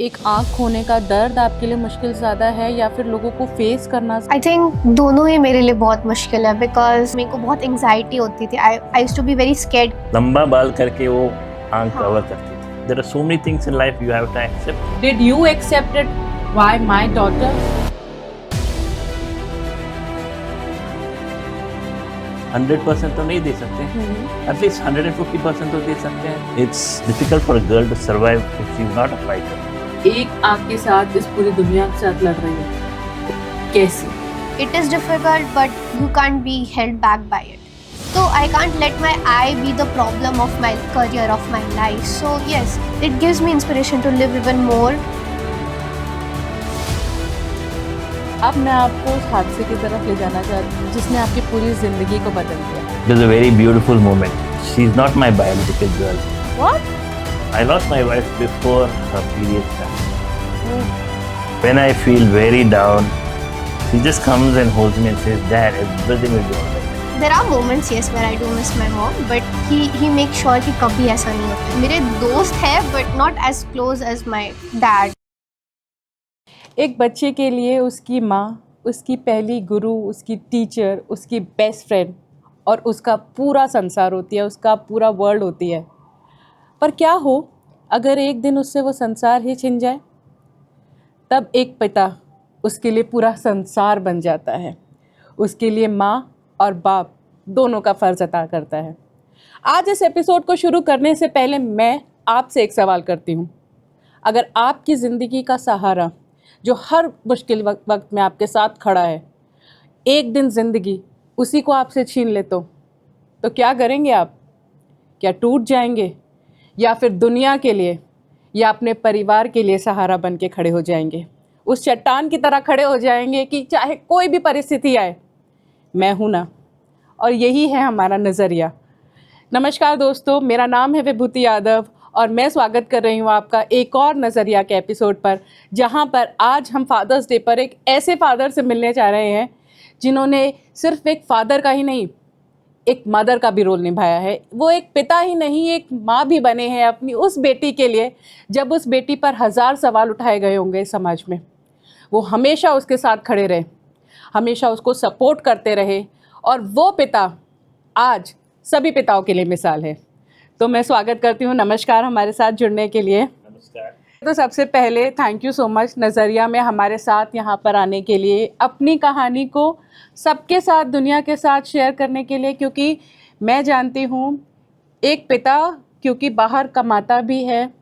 एक आँख खोने का दर्द आपके लिए मुश्किल ज़्यादा है या फिर लोगों को फेस करना? आई थिंक दोनों ही मेरे लिए बहुत मुश्किल है बिकॉज मेरे को बहुत एंग्जाइटी होती थी. I used to be very scared. लंबा बाल करके वो आंख कवर करती थी. There are so many things in life you have to accept. Did you accept it? Why my daughter? 100% तो नहीं दे सकते, एटलीस्ट 150% तो दे सकते हैं. It's difficult for a girl to survive if she is not a fighter. एक आँख के साथ इस पूरी दुनिया के साथ लड़ रही है, कैसे? It is difficult but you can't be held back by it. So I can't let my eye be the problem of my career, of my life. So yes, it gives me inspiration to live even more. अब मैं आपको उस हादसे की तरफ ले जाना चाहती हूँ जिसने आपकी पूरी जिंदगी को बदल दिया. It was a very beautiful moment. She is not my biological girl. What? I lost my wife before her period started. When I feel very down, she just comes and holds me and says, "Dad, everything will be alright." There are moments yes where I do miss my mom, but he makes sure कि कभी ऐसा नहीं होता. मेरे दोस्त हैं but not as close as my dad. एक बच्चे के लिए उसकी माँ, उसकी पहली गुरु, उसकी टीचर, उसकी बेस्ट फ्रेंड और उसका पूरा संसार होती है, उसका पूरा वर्ल्ड होती है. पर क्या हो अगर एक दिन उससे वो संसार ही छिन जाए? तब एक पिता उसके लिए पूरा संसार बन जाता है. उसके लिए माँ और बाप दोनों का फ़र्ज़ अदा करता है. आज इस एपिसोड को शुरू करने से पहले मैं आपसे एक सवाल करती हूँ. अगर आपकी ज़िंदगी का सहारा जो हर मुश्किल वक्त में आपके साथ खड़ा है, एक दिन ज़िंदगी उसी को आपसे छीन ले तो क्या करेंगे आप? क्या टूट जाएंगे या फिर दुनिया के लिए या अपने परिवार के लिए सहारा बन के खड़े हो जाएंगे? उस चट्टान की तरह खड़े हो जाएंगे कि चाहे कोई भी परिस्थिति आए, मैं हूँ ना. और यही है हमारा नज़रिया. नमस्कार दोस्तों, मेरा नाम है विभूति यादव और मैं स्वागत कर रही हूँ आपका एक और नज़रिया के एपिसोड पर, जहाँ पर आज हम फादर्स डे पर एक ऐसे फादर से मिलने जा रहे हैं जिन्होंने सिर्फ एक फादर का ही नहीं, एक मदर का भी रोल निभाया है. वो एक पिता ही नहीं, एक माँ भी बने हैं अपनी उस बेटी के लिए, जब उस बेटी पर हज़ार सवाल उठाए गए होंगे समाज में. वो हमेशा उसके साथ खड़े रहे, हमेशा उसको सपोर्ट करते रहे और वो पिता आज सभी पिताओं के लिए मिसाल है. तो मैं स्वागत करती हूँ. नमस्कार हमारे साथ जुड़ने के लिए. नमस्कार. तो सबसे पहले थैंक यू सो मच नज़रिया में हमारे साथ यहाँ पर आने के लिए, अपनी कहानी को सबके साथ, दुनिया के साथ शेयर करने के लिए. क्योंकि मैं जानती हूँ एक पिता क्योंकि बाहर कमाता भी है,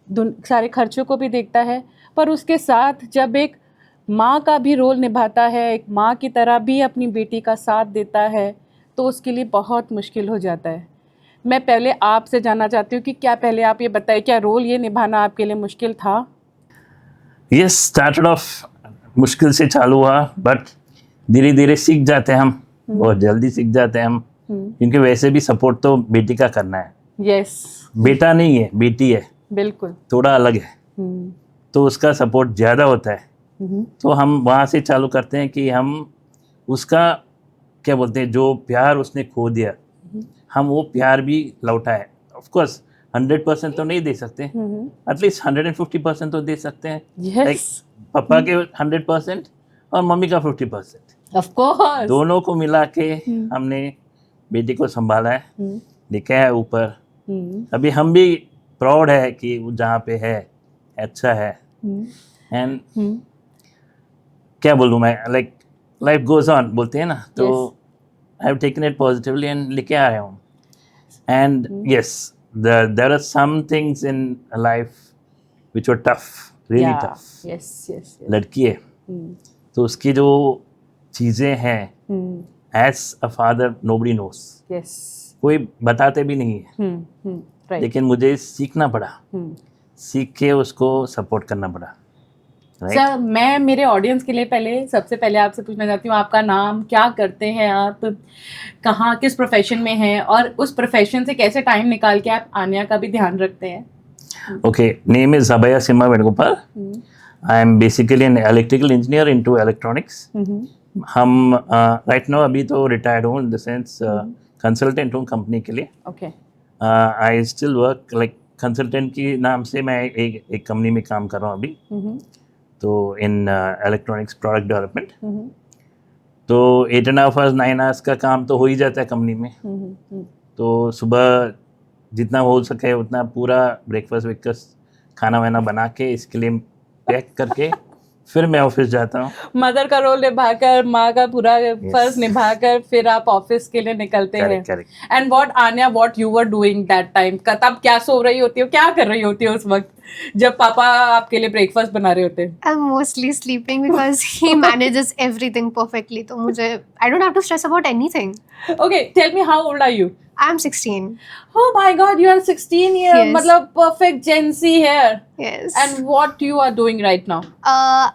सारे खर्चों को भी देखता है, पर उसके साथ जब एक माँ का भी रोल निभाता है, एक माँ की तरह भी अपनी बेटी का साथ देता है, तो उसके लिए बहुत मुश्किल हो जाता है. मैं पहले आपसे जानना चाहती हूँ कि क्या पहले आप ये बताइए, क्या रोल ये निभाना आपके लिए मुश्किल था? यस, स्टार्टेड ऑफ मुश्किल से चालू हुआ, बट धीरे धीरे सीख जाते हैं हम. बहुत जल्दी सीख जाते हैं हम, क्योंकि वैसे भी सपोर्ट तो बेटी का करना है. यस, बेटा नहीं है, बेटी है, बिल्कुल. थोड़ा अलग है, तो उसका सपोर्ट ज़्यादा होता है. तो हम वहाँ से चालू करते हैं कि हम उसका क्या बोलते हैं, जो प्यार उसने खो दिया, हम वो प्यार भी लौटाए. ऑफ कोर्स 100% तो नहीं दे सकते, एटलीस्ट 150% तो दे सकते हैं. यस, पापा के 100% और मम्मी का 50%, ऑफ कोर्स. दोनों को मिला के हमने बेटी को संभाला है, लिखा है ऊपर. अभी हम भी प्राउड है कि वो जहाँ पे है अच्छा है. एंड क्या बोलूँ मैं, लाइक लाइफ गोज ऑन बोलते हैं ना, तो I have taken it positively and लेके आ रहा हूँ. And yes, there are some things in life which were tough, really tough. Yes yes. लड़की है तो उसकी जो चीज़ें हैं, as a father nobody knows, yes. कोई बताते भी नहीं है. राइट. लेकिन मुझे सीखना पड़ा, सीख के उसको सपोर्ट करना पड़ा. सर, मैं मेरे ऑडियंस के लिए सबसे पहले आपसे पूछना चाहती हूँ, आपका नाम, क्या करते हैं आप, कहाँ, किस प्रोफेशन में हैं और उस प्रोफेशन से कैसे टाइम निकाल के आप आन्या का भी ध्यान रखते हैं? Okay, name is Abhaya Simha Venugopal. I am basically an electrical engineer into electronics. हम right now अभी तो retired हूँ, in the sense consultant हूँ कंपनी के लिए. Okay. I still work like consultant की नाम से मैं एक कंपनी में काम कर रहा हूँ अभी, तो इन इलेक्ट्रॉनिक्स प्रोडक्ट डेवलपमेंट। तो 8.5 आवर्स 9 आवर्स का काम तो हो ही जाता है कंपनी में। तो सुबह जितना हो सके उतना पूरा ब्रेकफास्ट वेकफास्ट खाना वाना बना के इसके लिए पैक करके फिर मैं ऑफिस जाता हूँ। मदर का रोल निभाकर, माँ का पूरा फर्ज निभाकर फिर आप ऑफिस के लिए निकलते हैं। Correct. And what Anya, what you were doing that time? तब क्या सो रही होती हो, क्या कर रही होती हो उस वक्त जब पापा आपके लिए ब्रेकफास्ट बना रहे होते हैं? I'm mostly sleeping because he manages everything perfectly. तो मुझे I don't have to stress about anything. Okay, tell me, how old are you? I'm 16. Oh my God, you are 16 years. Yes. मतलब perfect Gen Z here. Yes. And what you are doing right now?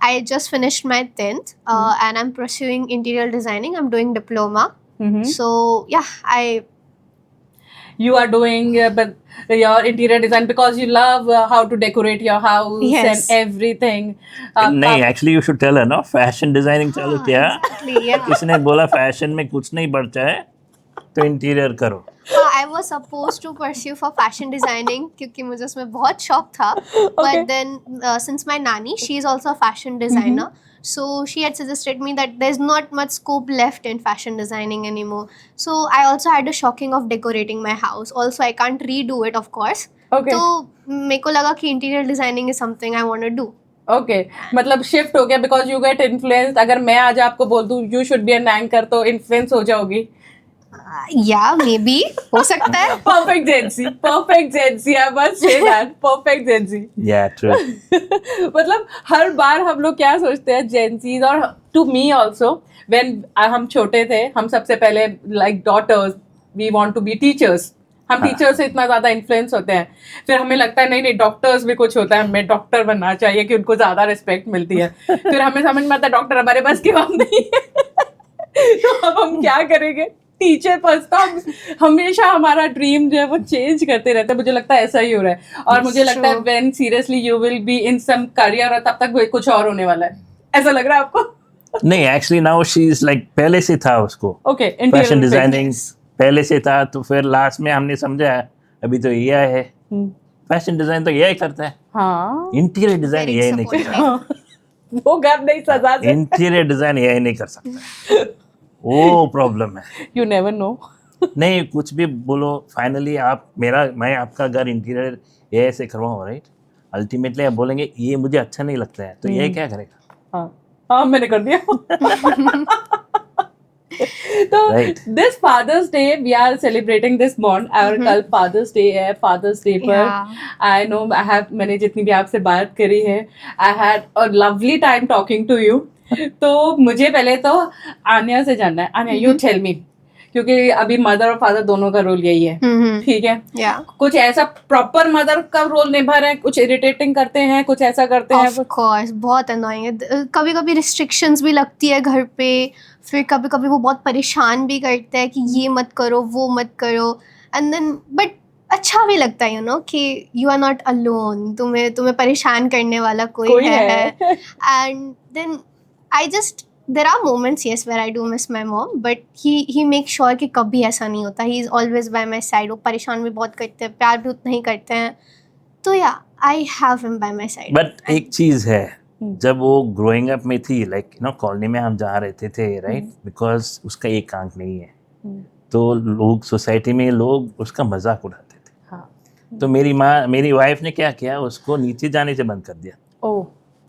I just finished my 10th and I'm pursuing interior designing. I'm doing diploma. So yeah, You are doing but your interior design because you love how to decorate your house Yes. and everything. नहीं, actually you should tell her ना, fashion designing चालू किया। exactly. Yeah. किसने बोला fashion में कुछ नहीं बढ़ता है तो इंटीरियर करो। I was supposed to pursue for fashion designing क्योंकि मुझे उसमें बहुत शौक था. But then since my nanny, she is also a fashion designer. So she had suggested me that there's not much scope left in fashion designing anymore. So I also had a shocking of decorating my house. Also I can't redo it of course. Okay. तो मेरे को लगा कि interior designing is something I want to do. Okay, मतलब shift हो गया because you get influenced. अगर मैं आज आपको बोल दूं you should be an anchor तो इन्फ्लुएंस हो जाओगी? Yeah, maybe. हो सकता है. Perfect Gen Z, perfect Gen Z. I must say that, perfect Gen Z. Yeah, true. मतलब हर बार हम लोग क्या सोचते हैं Gen Z, और to me also when हम छोटे थे, हम सबसे पहले like daughters we want to be teachers. हम टीचर्स से इतना ज्यादा इन्फ्लुएंस होते हैं, फिर हमें लगता है नहीं नहीं डॉक्टर्स भी कुछ होता है, हमें डॉक्टर बनना चाहिए कि उनको ज्यादा रिस्पेक्ट मिलती है। फिर हमें समझ में आता है डॉक्टर हमारे बस की बात नहीं है। तो अब हम क्या करेंगे, टीचर पढ़ता। हमेशा हमारा ड्रीम जो है वो चेंज करते रहता है, मुझे लगता है ऐसा ही हो रहा है। और मुझे लगता है when seriously you will be in some career और तब तक कुछ और होने वाला है, ऐसा लग रहा है आपको? नहीं, actually now she is like पहले से था उसको। ओके, फैशन डिजाइनिंग पहले से था, तो फिर लास्ट में हमने समझा अभी तो ये है फैशन डिजाइन तो यही करता है। हाँ, इंटीरियर डिजाइन यही नहीं करता। वो घर नहीं सजा से। इंटीरियर डिजाइन यही नहीं कर सकता, वो प्रॉब्लम है। You never know. नहीं, कुछ भी बोलो, फाइनली मैं आपका घर इंटीरियर ये ऐसे करवाऊँ, राइट? अल्टीमेटली आप बोलेंगे ये मुझे अच्छा नहीं लगता है, तो ये क्या करेगा? हाँ, मैंने कर दिया। तो this Father's we are celebrating this bond, और कल फादर्स डे है। फादर्स डे पर आई नो मैंने जितनी भी आपसे बात करी है, I had a lovely time talking to you. तो मुझे पहले तो आन्या से जानना है, आन्या यू टेल मी, क्योंकि अभी मदर और फादर दोनों का रोल यही है, ठीक है? कुछ ऐसा प्रॉपर मदर का रोल निभा रहे हैं, कुछ इरिटेटिंग करते हैं, कुछ ऐसा करते हैं? ऑफ कोर्स बहुत अनोइंग है, कभी कभी रिस्ट्रिक्शंस भी लगती है घर पे, फिर कभी कभी वो बहुत परेशान भी करते हैं कि ये मत करो वो मत करो, एंड देन बट अच्छा भी लगता है, यू नो, कि यू आर नॉट अलोन, तुम्हें परेशान करने वाला कोई है। And then I just there are moments, yes, where I do miss my mom, but he makes sure कि कभी ऐसा नहीं होता, he is always by my side। वो परेशान भी बहुत करते हैं, प्यार भी उतना ही करते हैं, तो या I have him by my side। But एक चीज़ है, जब वो ग्रोइंग अप में थी, लाइक यू नो कॉलोनी में हम जहाँ रहते थे, राइट, बिकॉज उसका एक आंख नहीं है, तो लोग सोसाइटी में लोग उसका मजाक उड़ाते थे। तो मेरी वाइफ ने क्या किया, उसको नीचे जाने से बंद कर दिया।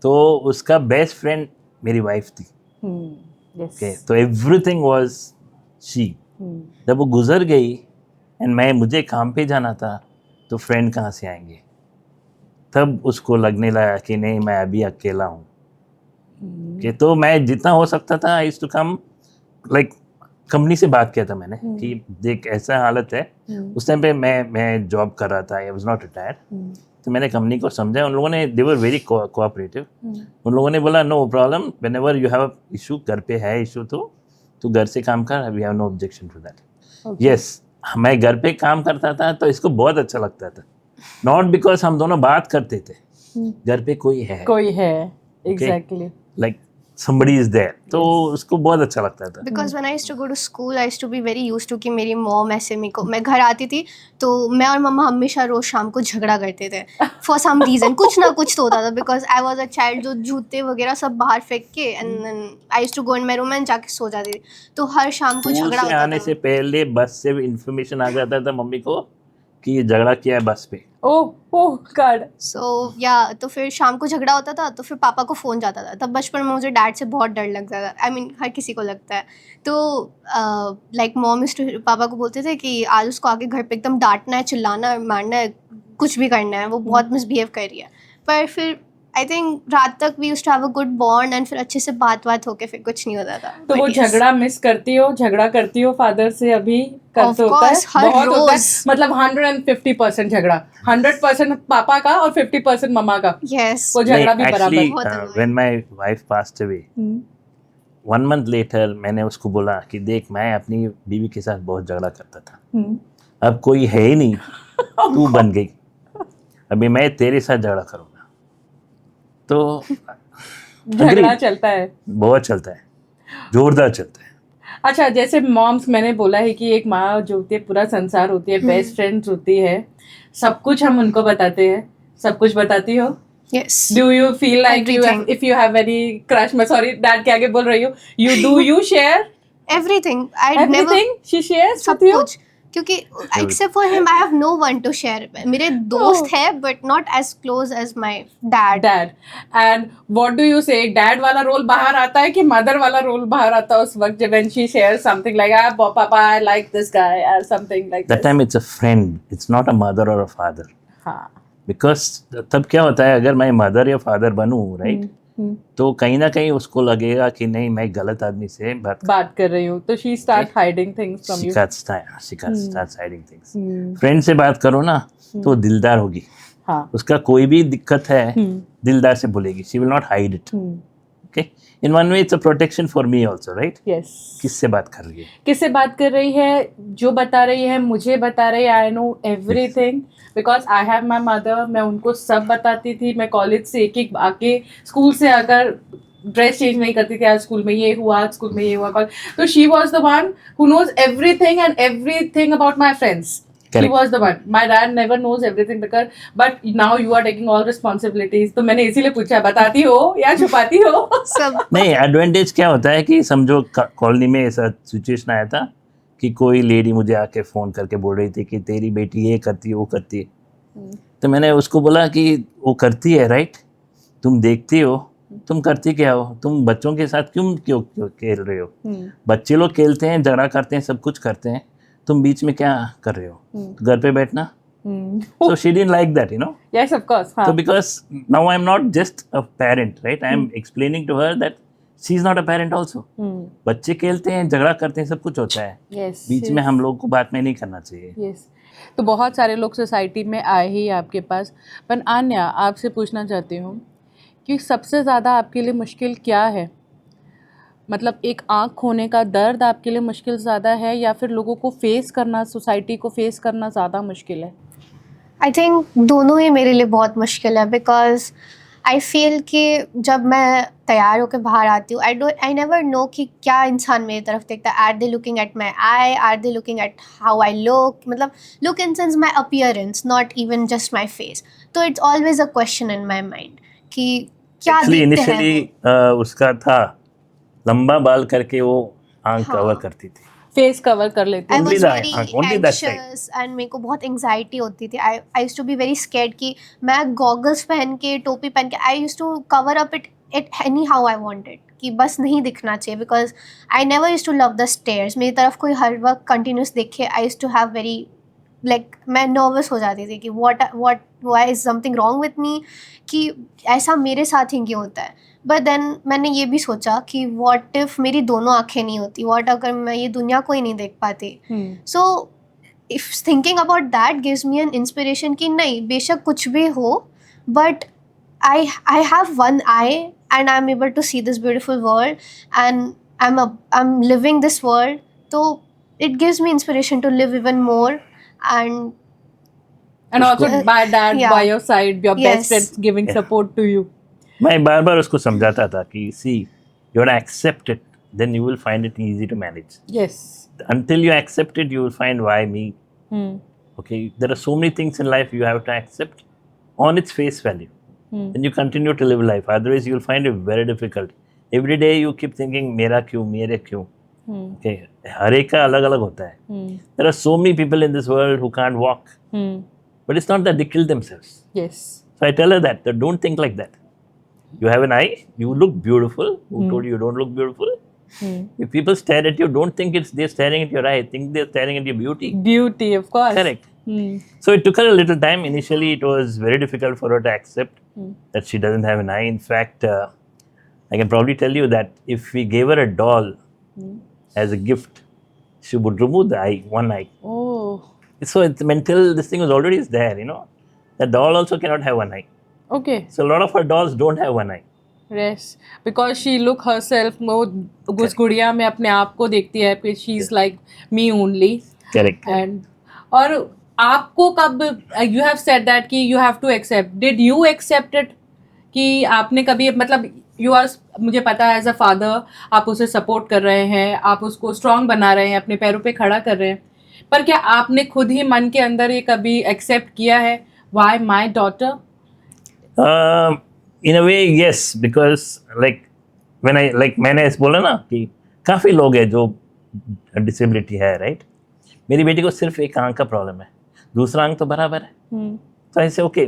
तो उसका बेस्ट फ्रेंड मेरी वाइफ थी। Okay, तो एवरीथिंग वाज शी। जब वो गुजर गई एंड मुझे काम पे जाना था, तो फ्रेंड कहाँ से आएंगे? तब उसको लगने लगा कि नहीं, मैं अभी अकेला हूँ। कि तो मैं जितना हो सकता था, I used to come, like company से बात किया था मैंने कि देख ऐसा हालत है। उस टाइम पे मैं जॉब कर रहा था, आई वाज नॉट रिटायर्ड। तो मैंने कंपनी को समझा, उन लोगों ने दे वर वेरी कोऑपरेटिव। उन लोगों ने बोला no problem, whenever you have issue, घर पे है इशू तो घर से काम कर, we have no objection to that. Yes, मैं घर पे काम करता था तो इसको बहुत अच्छा लगता था, नॉट बिकॉज हम दोनों बात करते थे, घर पे कोई है exactly, like somebody is there, तो उसको बहुत अच्छा लगता था. Because when I used to go to school I used to be very used to कि मेरी मॉम ऐसे मेरे को, मैं घर आती थी तो मैं और मम्मा हमेशा रोज शाम को झगड़ा करते थे फॉर सम रीजन, कुछ ना कुछ तो होता था because I was a child जो जूते वगैरह सब बाहर फेंक के and then I used to go in my room and जाके सो जाती थी, तो हर शाम को स्कूल झगड़ा से होता आने था. से पहले बस से इन्फॉर्मेशन आ जाता था मम्मी को कि ये झगड़ा किया है बस पे. ओह ओह गॉड. सो या तो फिर शाम को झगड़ा होता था तो फिर पापा को फ़ोन जाता था. तब बचपन में मुझे डैड से बहुत डर लगता था, आई मीन हर किसी को लगता है. तो लाइक मॉम पापा को बोलते थे कि आज उसको आके घर पे एकदम डांटना है, चिल्लाना है, मारना है, कुछ भी करना है, वो बहुत मिसबिहेव कर रही है. पर फिर आई थिंक रात तक we used to have a good bond and फिर अच्छे से बात होके फिर कुछ नहीं होता था. तो But वो yes, झगड़ा मिस करती हो, झगड़ा करती हो फादर से अभी? Of करते होता है, course, हर बहुत होता है. रोज. मतलब 150% झगड़ा, 100% पापा का और 50% मम्मा का. yes, वो झगड़ा भी actually, बराबर. बहुत annoying. when my wife passed away, 1 month later मैंने उसको बोला कि देख मैं अपनी बीवी के साथ बहुत झगड़ा करता था, अब कोई है ही नहीं, तू बन गई, अभी मैं तेरे साथ झगड़ा करूँगा. तो झगड़ा agreed, चलता है. बहुत चलता है, जोरदार चलता है. अच्छा, जैसे मॉम्स, मैंने बोला है कि एक माँ जो होती है पूरा संसार होती है, बेस्ट फ्रेंड्स होती है, सब कुछ हम उनको बताते हैं. सब कुछ बताती हो? yes. Do you feel like you have, Everything. if you have any crush? मैं sorry डैड के आगे बोल रही हूँ. You share Everything. I never everything? She shares सब with you? कुछ, क्योंकि except for him I have no one to share. मेरे दोस्त है but not as close as my dad. Dad. And what do you say? Dad वाला role बाहर आता है कि मदर वाला रोल बाहर आता है उस वक्त जब when she shares something like, ah, Papa, I like this guy or something like That this. time it's a friend, it's not a mother or a father. हाँ. बिकॉज तब क्या होता है, अगर मैं मदर या फादर बनूं, राइट, तो कहीं ना कहीं उसको लगेगा कि नहीं मैं गलत आदमी से बात कर रही हूँ, तो she start hiding things from you. starts hiding things. Friend से बात करो ना तो दिलदार होगी, हाँ. उसका कोई भी दिक्कत है दिलदार से बोलेगी, she will not hide it. Okay, in one way it's a protection for me also, right. Yes. किससे बात कर रही है, किससे बात कर रही है, जो बता रही है, मुझे बता रही है. I know everything because I have my mother. मैं उनको सब बताती थी. मैं कॉलेज से एक आके, स्कूल से अगर ड्रेस चेंज नहीं करती थी, आज स्कूल में ये हुआ, आज स्कूल में ये हुआ, तो she was the one who knows everything and everything about my friends. He Correct. was the one. My dad never knows everything because, but now you are taking all responsibilities. तो मैंने इसीलिए पूछा, बताती हो या छुपाती हो? सब नहीं, एडवांटेज क्या होता है कि समझो कॉलोनी में ऐसा सिचुएशन आया था कि कोई लेडी मुझे आके फ़ोन करके बोल रही थी कि तेरी बेटी ये करती है वो करती है. तो मैंने उसको बोला कि वो करती है, राइट, तुम देखती हो, तुम करती क्या हो, तुम बच्चों के साथ क्यों खेल रहे हो. बच्चे लोग खेलते हैं, झगड़ा करते हैं, सब कुछ करते हैं, तुम बीच में क्या कर रहे हो, घर पे बैठना. So she didn't like that, you know. Yes, of course. हाँ. So because now I'm not just a parent, right? I'm explaining to her that she's not a parent also. बच्चे खेलते हैं, झगड़ा करते हैं, सब कुछ होता है. Yes. बीच में हम लोग को बात में नहीं करना चाहिए. Yes. तो बहुत सारे लोग सोसाइटी में आए ही आपके पास. पर आन्या, आपसे पूछना चाहती हूँ कि सबसे ज़्यादा आपके लिए मुश्किल क्या है? मतलब एक आँख खोने का दर्द आपके लिए मुश्किल ज़्यादा है या फिर लोगों को फेस करना, सोसाइटी को फेस करना ज़्यादा मुश्किल है? आई थिंक दोनों ही मेरे लिए बहुत मुश्किल है बिकॉज आई फील कि जब मैं तैयार होकर बाहर आती हूँ आई नेवर नो कि क्या इंसान मेरी तरफ देखता है. Are they looking at my eye, are they looking at how I look, मतलब look in sense my appearance, not even just my face. तो it's always a question in my mind कि क्या Actually, देखते हैं initially वो. उसका था लंबा बाल करके वो आँख हाँ. कवर करती थी. फेस कवर कर लेते I हैं. Only was the very eye, only that side. anxious and मेरे को बहुत anxiety होती थी. I used to be very scared कि मैं goggles पहन के, टोपी पहन के, I used to cover up it anyhow I wanted कि बस नहीं दिखना चाहिए because I never used to love the stairs. मेरी तरफ कोई हर वक्त continuous देखे, I used to have very like मैं nervous हो जाती थी कि why is something wrong with me, कि ऐसा मेरे साथ ही क्यों होता है. बट देन मैंने ये भी सोचा कि व्हाट इफ मेरी दोनों आँखें नहीं होती, व्हाट अगर मैं ये दुनिया को ही नहीं देख पाती. So if thinking about that gives me an inspiration कि नहीं, बेशक कुछ भी हो, but I have one eye and I am able to see this beautiful world and I am living this world. तो it gives me inspiration to live even more And also my dad Yeah. by your side, your Yes. best friend giving support to you. मैं बार बार उसको समझाता था कि सी You have to accept it. Then you will find it easy to manage. Yes. Until you accept it, you will find why me. Hmm. Okay, there are so many things in life you have to accept on its face value. Then you continue to live life. Otherwise, you will find it very difficult. Every day you keep thinking, मेरा क्यों, मेरे क्यों. Okay, हर एक का अलग अलग होता है. There are so many people in this world who can't walk, but it's not that they kill themselves. Yes. So I tell her that don't think like that. You have an eye, you look beautiful. Who told you don't look beautiful? If people stare at you, don't think it's they're staring at your eye. Think they're staring at your beauty. Beauty, of course. Correct. So it took her a little time. Initially, it was very difficult for her to accept that she doesn't have an eye. In fact, I can probably tell you that if we gave her a doll as a gift, she would remove the eye, one eye. Oh. So it's mental, this thing was already there, you know. The doll also cannot have one eye. Okay. So a lot of her dolls don't have one eye. Yes. Because she look herself, वो उस गुड़िया में अपने आप को देखती है कि she is like me only. Correct. And और आपको कब you have said that कि you have to accept. Did you accept it? कि आपने कभी मतलब you are, मुझे पता है एज अ फादर आप उसे सपोर्ट कर रहे हैं, आप उसको स्ट्रॉन्ग बना रहे हैं, अपने पैरों पे खड़ा कर रहे हैं, पर क्या आपने खुद ही मन के अंदर ये कभी एक्सेप्ट किया है why my daughter? In a way, yes, because like when I मैंने ऐसे बोला ना कि काफ़ी लोग हैं जो डिसेबिलिटी है, राइट. मेरी बेटी को सिर्फ एक आंख का प्रॉब्लम है, दूसरा आंख तो बराबर है. तो ऐसे okay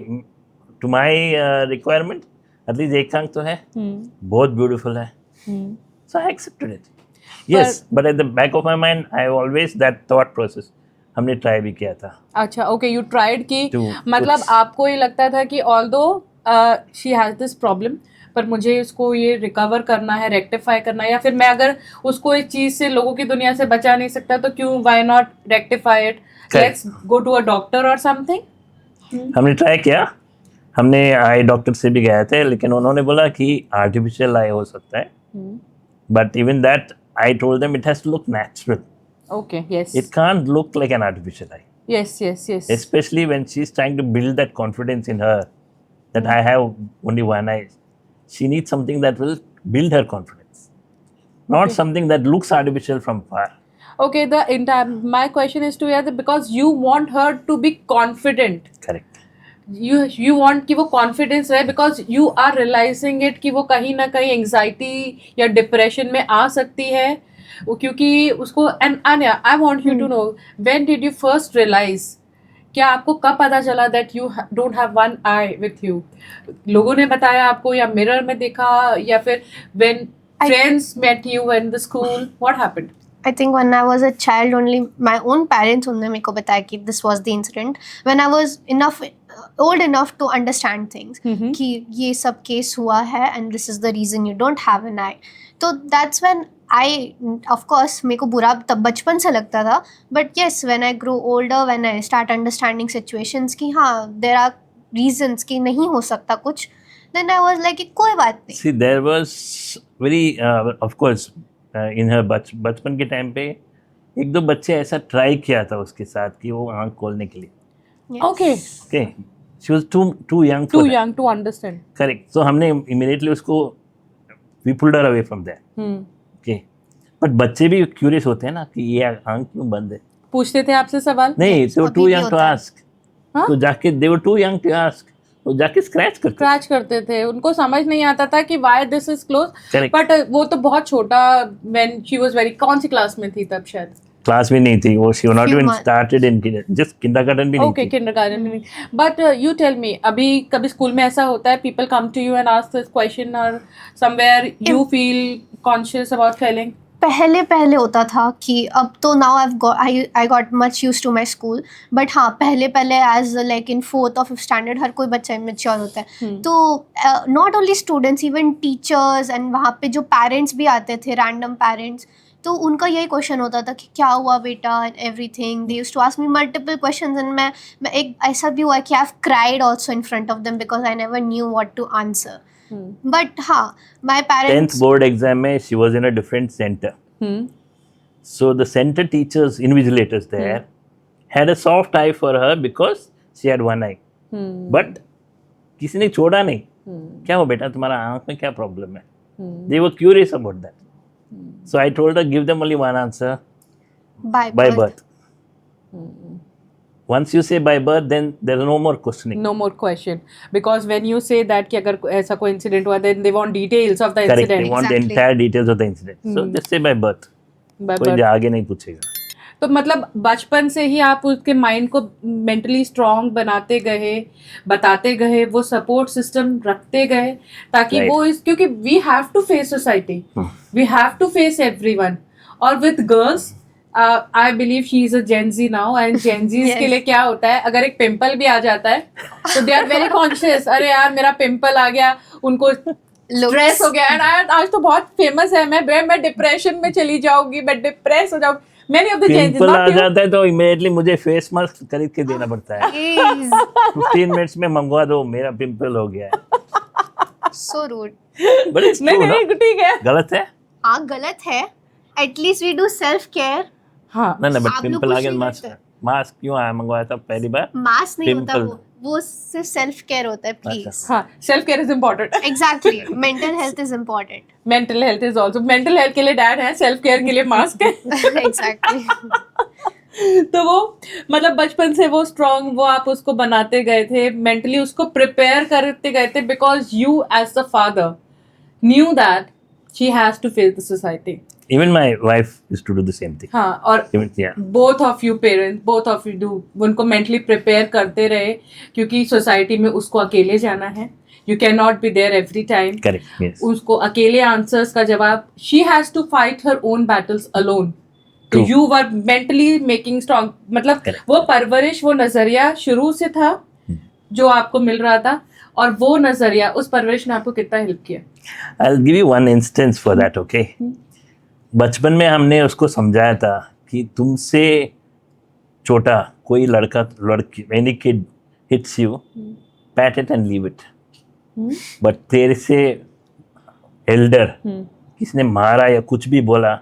to my requirement at least एक आंख तो है, बहुत ब्यूटीफुल है. So I accepted it. Yes, but at the back of my mind I always that thought process. हमने ट्राई भी किया था. अच्छा, ओके, यू ट्राइड कि मतलब कुछ- आपको ये लगता था कि although she has this problem, पर मुझे इसको ये रिकवर करना है, रेक्टिफाई करना है, या फिर मैं अगर उसको इस चीज़ से, लोगों की दुनिया से बचा नहीं सकता तो क्यों, why not rectify it, let's go to a doctor और समथिंग. हमने ट्राई किया. हमने आई डॉक्टर से भी गए थे, लेकिन उन्होंने बोला कि आर्टिफिशियल आई हो सकता है. But even that I told them it has to look natural. Okay, yes, It can't look like an artificial eye, yes, yes, yes, especially when she's trying to build that confidence in her that I have only one eye. She needs something that will build her confidence, not something that looks artificial from far. okay. The entire my question is to you because you want her to be confident. Correct. You want कि वो confidence रहे because you are realizing it कि वो कहीं ना कहीं anxiety या depression में आ सकती है, वो क्योंकि उसको. and Anya, I want you to know, when did you first realize, क्या आपको कब पता चला that you don't have one eye with you? लोगों ने बताया आपको, या मिरर में देखा, या फिर when friends met you in the school, what happened? I think when I was a child only, my own parents उन्होंने मेरे को बताया कि this was the incident when I was old enough to understand things कि ये सब case हुआ है and this is the reason you don't have an eye. तो that's when of course मेरे को बुरा तब बचपन से लगता था, but yes, when I grow older, when I start understanding situations कि हाँ there are reasons कि नहीं हो सकता कुछ, then I was like कि कोई बात नहीं. See, there was very of course in her बचपन के टाइम पे एक दो बच्चे ऐसा ट्राई किया था उसके साथ कि वो आँख खोलने के लिए. Yes. Okay, Okay, she was too young for too that. young to understand. Correct. So हमने immediately उसको we pulled her away from there. Okay. But बच्चे भी क्यूरियस होते हैं ना कि ये आँख क्यों बंद है. पूछते थे आपसे सवाल? नहीं, they were अभी too भी young to होता है. ask. हाँ? तो जाके they were too young to ask. तो जाके स्क्रैच करते. स्क्रैच करते थे, उनको समझ नहीं आता था कि why this is close. Correct. But वो तो बहुत छोटा, व्हेन शी वाज वेरी, कौन सी क्लास में थी तब शायद? क्लास में नहीं थी वो. she was not Few even months. started in just kindergarten भी नहीं ओके, थी. किंडरगार्टन में. बट यू टेल मी, अभी कभी स्कूल में ऐसा होता है, people come to you and ask this question, और somewhere you feel conscious about failing? पहले होता था कि अब तो now I got much use to my school, but हाँ पहले एज लाइक इन 4th और 5th स्टैंडर्ड हर कोई बच्चा इमेच्योर होता है. तो not only students, even teachers and वहाँ पे जो पेरेंट्स भी आते थे, रैंडम पेरेंट्स, तो उनका यही क्वेश्चन होता था कि क्या हुआ बेटा and everything. They used to ask me multiple questions and मैं एक ऐसा भी हुआ कि I have cried also in front of them because I never knew what to answer. But हाँ, my 10th parents. board exam में she was in a different center. So the center teachers, invigilators there had a soft eye for her because she had one eye. But किसी ने छोड़ा नहीं. क्या हो बेटा, तुम्हारा आँख में क्या प्रॉब्लम है? They were curious about that. So I told her, give them only one answer, By by birth. birth. Once you say by birth, then there is no more questioning. No more question, because when you say that कि अगर ऐसा कोई incident हुआ, then they want details of the Correct. incident. They want the Exactly. entire details of the incident. So just say by birth. By कोई birth. आगे नहीं पूछेगा. तो मतलब बचपन से ही आप उसके माइंड को मेंटली स्ट्रांग बनाते गए, बताते गए, वो सपोर्ट सिस्टम रखते गए, ताकि Right. वो इस, क्योंकि we have to face society, we have to face everyone. और with girls I believe she is a Gen Z now, and Gen Zs Yes. के लिए क्या होता है, अगर एक पिंपल भी आ जाता है तो दे आर वेरी कॉन्शियस, अरे यार मेरा पिंपल आ गया, उनको स्ट्रेस हो गया, एंड आज तो बहुत फेमस है, मैं डिप्रेशन में चली जाऊंगी, मैं डिप्रेस हो जाऊंगी. Many of the changes, pimple आ not you. जाता है तो इमीडिएटली मुझे फेस मास्क खरीद के देना पड़ता है. Jeez, 15 मिनट्स में मंगवा दो, मेरा पिंपल हो गया है. so rude. But it's नहीं true, नहीं no? ठीक है. गलत है? हाँ गलत है. At least we do self care. हाँ, ना बट आप लोग पिंपल आ कुछ गया. नहीं मास्क करते. मास्क क्यों आया मंगवाया था पहली बार? मास नहीं होता Pimple. वो सिर्फ सेल्फ केयर होता है प्लीज. अच्छा. हाँ, self care is important. Exactly, mental health is important. Mental health is also, mental health के लिए डैड है, सेल्फ केयर के लिए मास्क है. एग्जैक्टली. तो वो मतलब बचपन से वो स्ट्रांग, वो आप उसको बनाते गए थे, मेंटली उसको प्रिपेयर करते गए थे, because you as the father knew that she has to face the society. Even my wife used to do the same thing. हाँ, और Even, yeah. Both of you parents, both of you do, उनको mentally prepare करते रहे, क्योंकि society में उसको अकेले जाना है, you can not be there every time. Correct. Yes. उसको अकेले आंसर्स का जवाब, she has to fight her own battles alone. तो True. You were mentally making strong, मतलब Correct. वो परवरिश, वो नजरिया शुरू से था जो आपको मिल रहा था, और वो नजरिया, उस परवरिश ने आपको कितना हेल्प किया. I'll give you one instance for that, okay? बचपन में हमने उसको समझाया था कि तुमसे छोटा कोई लड़की any kid hits you, pat it and leave it. But तेरे से elder किसने मारा या कुछ भी बोला,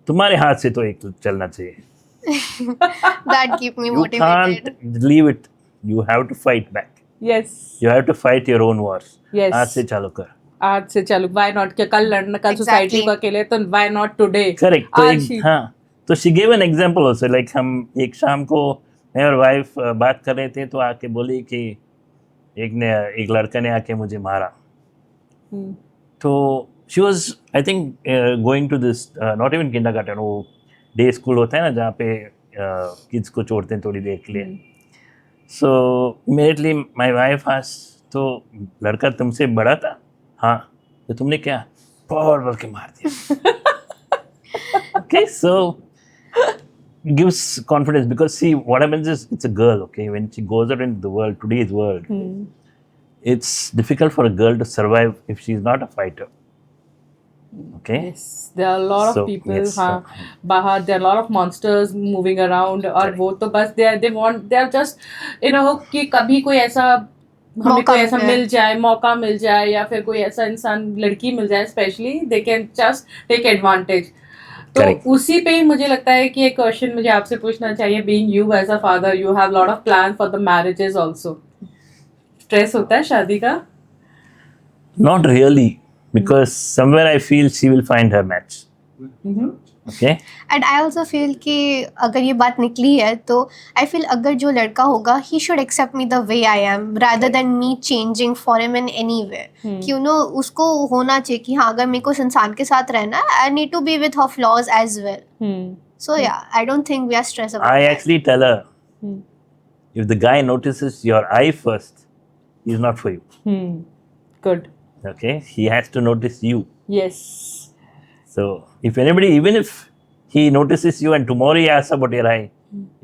तुम्हारे हाथ से तो एक चलना चाहिए. That keep me You motivated. can't leave it. You have to fight back. Yes You have to fight your own wars. Yes. आज से चालू कर. आज से चालू, व्हाई नॉट, कि कल लड़ना, कल सोसाइटी Exactly. को अकेले, तो व्हाई नॉट टुडे. करेक्ट. तो आज ही. एक हाँ, तो she give an example also. Like हम एक शाम को मैं और वाइफ बात कर रहे थे, तो आके बोली कि एक लड़का ने आके मुझे मारा. तो she was I think going to this not even kindergarten, वो डे स्कूल होता है ना जहाँ पे किड्स को छोड़ते हैं थोड़ी देर के लिए. सो इमीडिएटली माय वाइफ आस्क्ड, तो लड़का तुमसे बड़ा था? हाँ. तो तुमने क्या पौड़ बोल के मार दिया? Okay, so gives confidence, because see what happens is it's a girl, okay, when she goes out into the world, today's world, it's difficult for a girl to survive if she's not a fighter. Okay. Yes, there are a lot of So, people. yes, हाँ, बाहर there are a lot of monsters moving around, और Correct. वो तो बस they are just कि कभी कोई ऐसा हमें मौका कोई ऐसा मिल जाए. मिल जाए, मौका मिल जाए, या फिर कोई ऐसा इंसान, लड़की मिल जाए specially, they can just take advantage. तो Correct. उसी पे ही मुझे लगता है कि एक क्वेश्चन मुझे आपसे पूछना चाहिए. Being you as a father, you have lot of plan for the marriages also. Stress होता है शादी का? Not really, because somewhere I feel she will find her match. Okay. And I also feel कि अगर ये बात निकली है तो आई फील अगर जो लड़का होगा he should accept me the way I am rather than me changing for him in any way. कि यू नो उसको होना चाहिए कि हाँ अगर मेरे को इस इंसान के साथ रहना है, I need to be with her flaws as well. So yeah I don't think we are stress about I that. actually tell her, if the guy notices your eye first, he's not for you. Good. Okay, he has to notice you. Yes. So if anybody, even if he notices you and tomorrow he asks about your eye,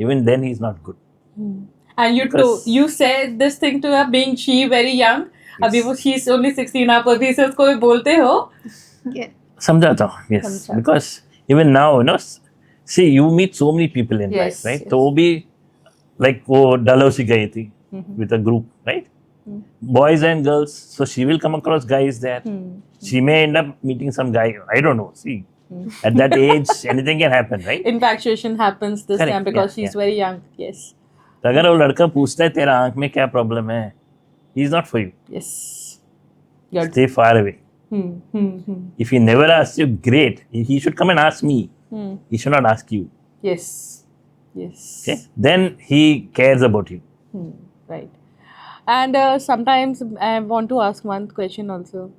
even then he's not good. And Because- you said this thing to her being she very young. अभी वो she's only 16, आप अभी से उसको भी बोलते हो. समझाता हूँ, yes. समझाता. Because even now, you know, see, you meet so many people in Yes, life, right? yes. तो वो भी like वो Dalhousie गई थी with a group, right? Boys and girls, so she will come across guys there. She may end up meeting some guy. I don't know. See, at that age, anything can happen, right? Infatuation happens this Correct, time because yeah, she's very young. Yes. तो अगर वो लड़का पूछता है तेरा आंख में क्या प्रॉब्लम है, he is not for you. Yes. Good. Stay far away. If he never asks you, great. He should come and ask me. He should not ask you. Yes. Yes. Okay? Then he cares about you. Right. And sometimes I want to ask one question also.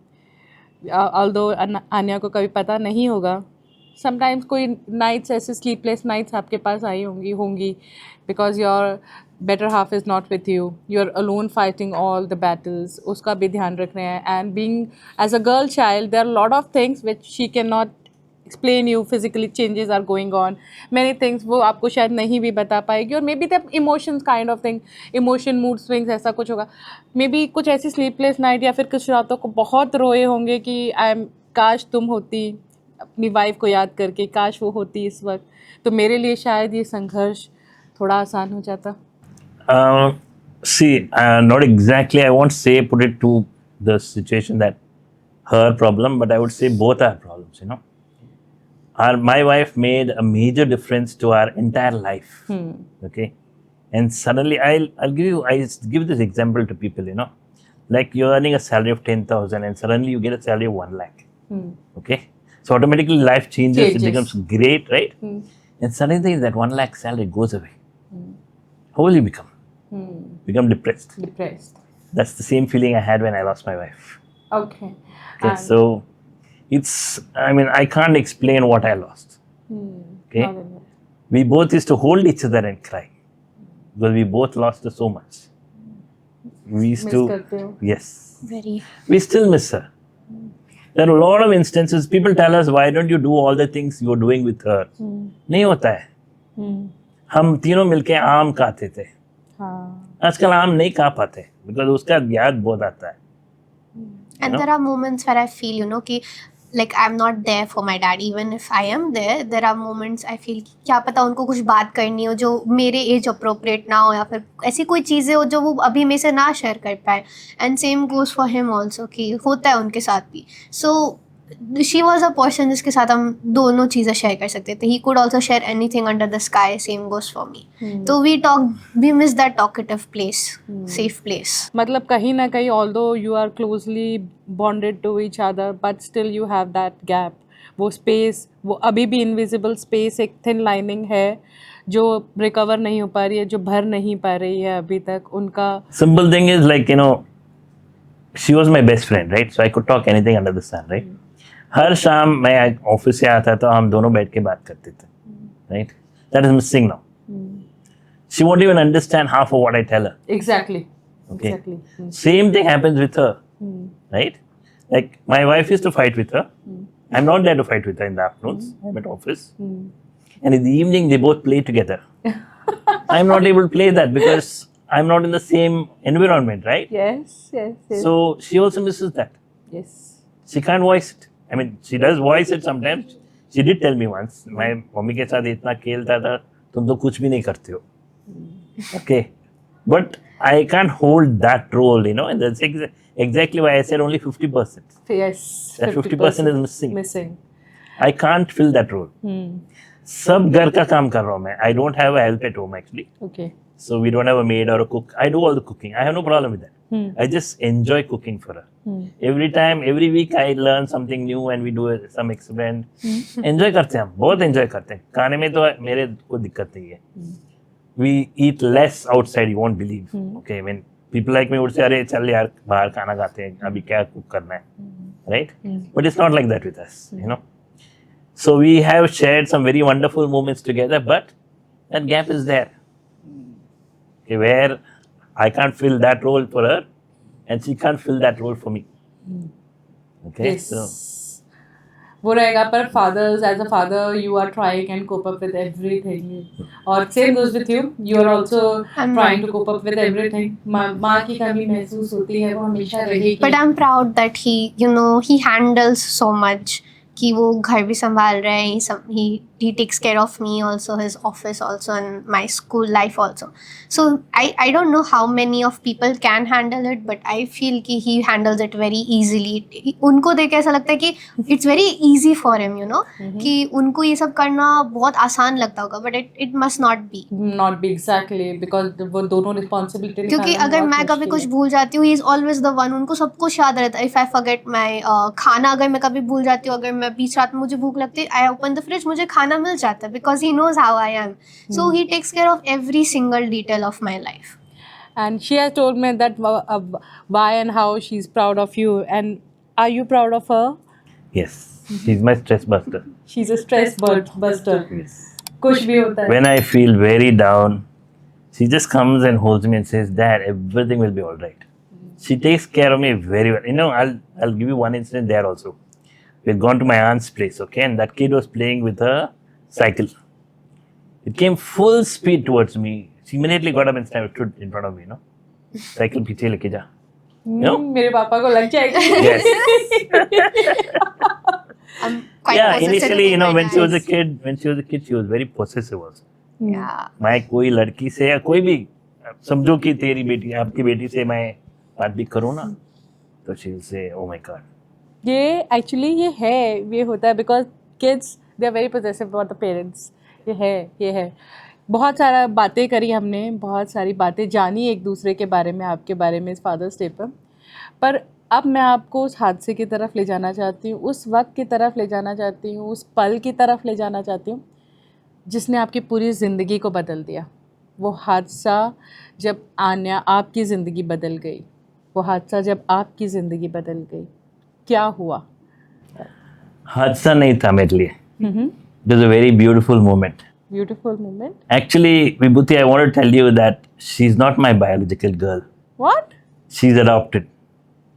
Although Anya को कभी पता नहीं होगा, sometimes कोई nights ऐसे sleepless nights आपके पास आई होंगी because your better half is not with you. You're alone fighting all the battles. उसका भी ध्यान रख रहे हैं. And being as a girl child, there are a lot of things which she cannot explain you. Physically changes are going on. Many things वो आपको शायद नहीं भी बता पाएगी. और maybe the emotions kind of thing, emotion mood swings ऐसा कुछ होगा. Maybe कुछ ऐसी sleepless night या फिर कुछ रातों को बहुत रोए होंगे कि काश तुम होती अपनी वाइफ को याद करके, काश वो होती इस वक्त, तो मेरे लिए शायद ये संघर्ष थोड़ा आसान हो जाता. See, not exactly, I won't say put it to the situation that her problem, but I would say both our problems, you know. My wife made a major difference to our entire life. Okay. And suddenly I give this example to people, you know, like you're earning a salary of 10,000 and suddenly you get a salary of 1 lakh. Okay. So automatically life changes. It becomes great, right? And suddenly that 1 lakh salary goes away. How will you become? Become depressed. That's the same feeling I had when I lost my wife. Okay. Okay, so I can't explain what I lost. Okay. We both used to hold each other and cry because we both lost her so much. We used to, yes. Very. We still miss her. There are a lot of instances, people tell us, why don't you do all the things you're doing with her? नहीं होता है. हम तीनों मिलके आम खाते थे. आजकल आम नहीं खा पाते because उसका याद बहुत आता है. And there are moments where I feel, you know, कि like I'm not there for my dad. Even if I am there, there are moments I feel कि क्या पता उनको कुछ बात करनी हो जो मेरे एज अप्रोप्रिएट ना हो या फिर ऐसी कोई चीज़ें हो जो वो अभी मेरे से ना शेयर कर पाए. And same goes for him also कि होता है उनके साथ भी. So she was a person जिसके साथ हम दोनों चीज़ें शेयर कर सकते थे. He could also share anything under the sky. Same goes for me. तो we miss that talkative place, safe place. मतलब कहीं ना कहीं although you are closely bonded to each other but still you have that gap. वो space, वो अभी भी invisible space, एक थिन लाइनिंग है जो रिकवर नहीं हो पा रही है, जो भर नहीं पा रही है अभी तक. उनका simple thing is like, you know, she was my best friend, right? So I could talk anything under the sun, right? हर शाम मैं ऑफिस से आता था, हम दोनों बैठ के बात करते थे, right? That is missing now. She won't even understand half of what I tell her. Exactly. Okay. Same thing happens with her, right? Like my wife used to fight with her. I'm not there to fight with her in the afternoons. I'm at office. And in the evening, they both play together. I'm not able to play that because I'm not in the same environment, right? Yes. So she also misses that. Yes. She can't voice it. I mean, she does voice it sometimes. She did tell me once, my mummy के साथ इतना खेलता था, तुम तो कुछ भी नहीं करते हो. Okay, but I can't hold that role, you know, and that's exactly why I said only 50%. Yes. That 50% is missing. I can't fill that role. सब घर का काम कर रहा हूँ मैं. I don't have a help at home actually. Okay. So we don't have a maid or a cook. I do all the cooking. I have no problem with that. I just enjoy cooking for her. Every week I learn something new and we do some experiment. Enjoy करते हैं हम, बहुत enjoy करते हैं. खाने में तो मेरे को दिक्कत नहीं है. We eat less outside, you won't believe. Okay, when people like me would say, अरे चल यार बाहर खाना खाते हैं, अभी क्या cook करना है, right? But it's not like that with us, you know. So we have shared some very wonderful moments together, but that gap is there. Okay, where I can't fill that role for her and she can't fill that role for me. Okay, Yes. so वो रहेगा पर fathers, as a father you are trying and cope up with everything. और same goes with you. You are also trying to cope up with everything. माँ की कमी महसूस होती है, वो हमेशा रहेगी. But I'm proud that he, you know, he handles so much. कि वो घर भी संभाल रहे हैं, he takes care of me also, his office also, and my school life also. So I don't know how many of people can handle it, but I feel कि he handles it very easily. उनको देख के ऐसा लगता है कि it's very easy for him, you know, कि उनको ये सब करना बहुत आसान लगता होगा, but it must not be. Not be exactly because वो दोनों responsibility क्योंकि निकालना अगर बहुत मैं कभी मुश्किल कुछ है। भूल जाती हूँ, he is always the one, उनको सब कुछ याद रहता है. इफ आई फॉरगेट माय खाना, अगर मैं कभी भूल जाती हूँ, अगर मैं बीच रात में मुझे भूख लगती है, आई ओपन द फ्रिज, मुझे खाना मिल जाता है because he knows how I am. So he takes care of every single detail of my life. And she has told me that why and how she's proud of you. And are you proud of her? Yes, she's my stress buster. She's a stress buster. Yes. कुछ भी होता है. When I feel very down, she just comes and holds me and says, "Dad, everything will be all right." She takes care of me very well. You know, I'll give you one incident there also. We had gone to my aunt's place, okay, and that kid was playing with a cycle. It came full speed towards me. She immediately got up and stood in front of me, you know. Cycle पीछे लेके जा. You know? मेरे पापा को लग जाएगी. Yes. I'm quite Yeah, possessive initially, you with know, my when she was a dads. kid, she was very possessive also. Yeah. मैं कोई लड़की से या कोई भी समझो कि तेरी बेटी आपकी बेटी से मैं बात भी करूँ ना, तो she will say, "Oh my God." ये एक्चुअली ये होता है because kids they are very possessive about the parents. ये है बहुत सारा बातें करी हमने, बहुत सारी बातें जानी एक दूसरे के बारे में, आपके बारे में इस फादर्स डे पर अब मैं आपको उस हादसे की तरफ ले जाना चाहती हूँ, उस वक्त की तरफ ले जाना चाहती हूँ, उस पल की तरफ ले जाना चाहती हूँ जिसने आपकी पूरी ज़िंदगी को बदल दिया. वो हादसा जब आपकी ज़िंदगी बदल गई, वो हादसा जब आपकी ज़िंदगी बदल गई, क्या हुआ? हादसा नहीं था मेरे लिए. It was a very beautiful moment. Beautiful moment. Actually, Vibhuti, I want to tell you that she's not my biological girl. What? She's adopted.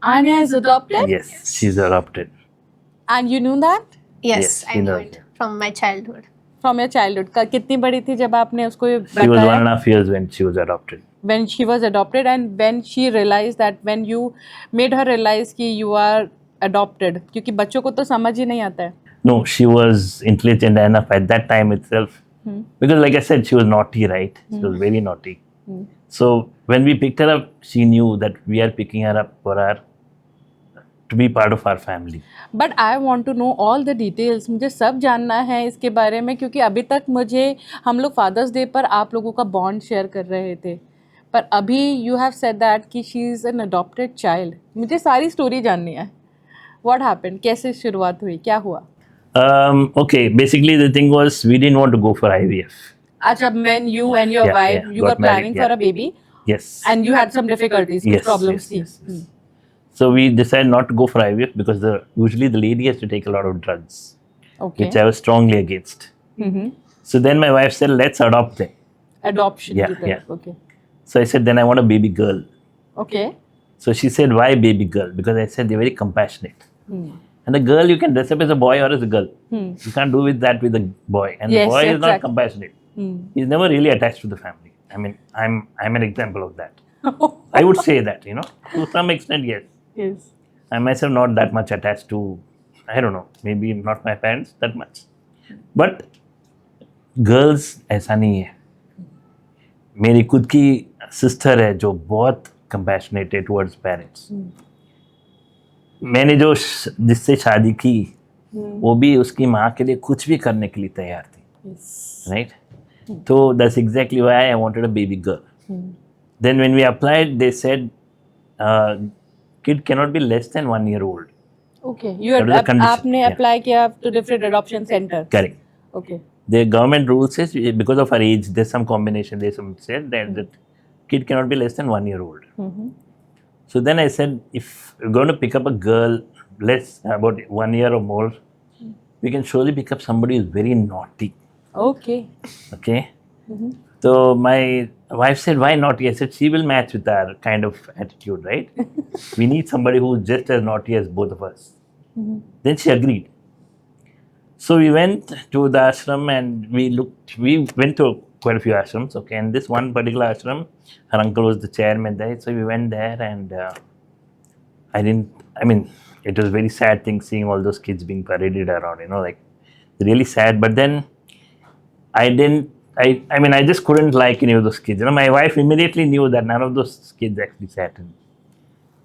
Anya is adopted? Yes, she's adopted. And you knew that? Yes, Yes, I he knew knows it it. from my childhood. From your childhood. कितनी बड़ी थी जब आपने उसको ये She was बताया? 1.5 years when she was adopted. When she was adopted and when she realized that when you made her realize कि you are adopted, क्योंकि बच्चों को तो समझ ही नहीं आता है. No, she was intelligent enough at that time itself. Because like I said, she was naughty, right? She was very naughty. So when we picked her up, she knew that we are picking her up for her to be part of our family. But I want to know all the details. मुझे सब जानना है इसके बारे में, क्योंकि अभी तक हम लोग फादर्स डे पर आप लोगों का बॉन्ड शेयर कर रहे थे, पर अभी यू हैव सेड दैट कि she is an adopted child. मुझे सारी स्टोरी जाननी है. What happened? कैसे शुरुआत हुई, क्या हुआ? Okay, basically the thing was we didn't want to go for IVF. अच्छा, when you and your Yeah, wife yeah, you were got married, planning for a baby Yes. and you had some difficulties, Yes, problems. yes, yes. So we decided not to go for IVF because usually the lady has to take a lot of drugs, Okay. which I was strongly against. So then my wife said, "Let's adopt them." Adoption Yeah, की तरफ. yeah. Okay. So I said, "Then I want a baby girl." Okay. So she said, "Why baby girl?" Because I said they're very compassionate. And a girl you can dress up as a boy or as a girl. You can't do that with a boy. And Yes, the boy is not exactly. compassionate. He's never really attached to the family. I mean, I'm an example of that. I would say that, you know, to some extent, yes. Yes. I myself not that much attached to, I don't know, maybe not my parents that much. But girls ऐसा नहीं है. मेरी खुद की sister है जो बहुत compassionate है towards parents. मैंने जो जिससे शादी की वो भी उसकी माँ के लिए कुछ भी करने के लिए तैयार थी. Yes. Right? So that's exactly why I wanted a baby girl. Then when we applied, they said kid cannot be less than 1 year old. Okay. You That was the condition, आपने yeah. apply किया to different adoption centers. Correct. Okay. The government rule says because of our age, there's some combination. There's some said that kid cannot be less than 1 year old. So then I said, if we're going to pick up a girl less about 1 year or more, we can surely pick up somebody who's very naughty. Okay. Okay. So my wife said, "Why naughty?" I said, "She will match with our kind of attitude, right? We need somebody who's just as naughty as both of us." Then she agreed. So we went to the ashram and we went to quite a few ashrams, okay, and this one particular ashram, her uncle was the chairman there, so we went there and it was very sad thing seeing all those kids being paraded around, you know, like really sad. But then I didn't, I mean, I just couldn't like any of those kids. You know, my wife immediately knew that none of those kids actually sat in.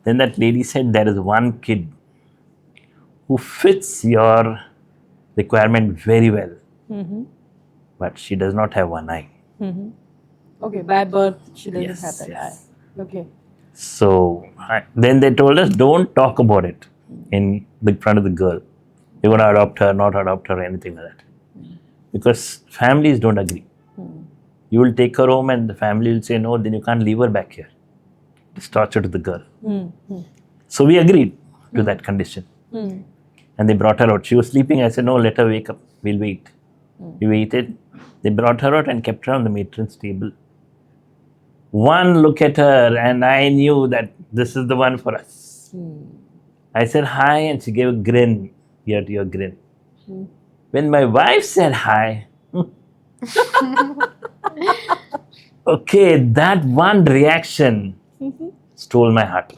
Then that lady said, there is one kid who fits your requirement very well, but she does not have one eye. Okay, by birth, she doesn't Yes, have that yes. eye. Okay. So then they told us, don't talk about it in the front of the girl. You're going to adopt her, not adopt her, or anything like that. Because families don't agree. You will take her home and the family will say, no, then you can't leave her back here. It's torture to the girl. So we agreed to that condition. And they brought her out. She was sleeping. I said, no, let her wake up. We'll wait. We waited. They brought her out and kept her on the matron's table. One look at her and I knew that this is the one for us. I said hi and she gave a grin, ear to ear grin. When my wife said hi, okay, that one reaction stole my heart.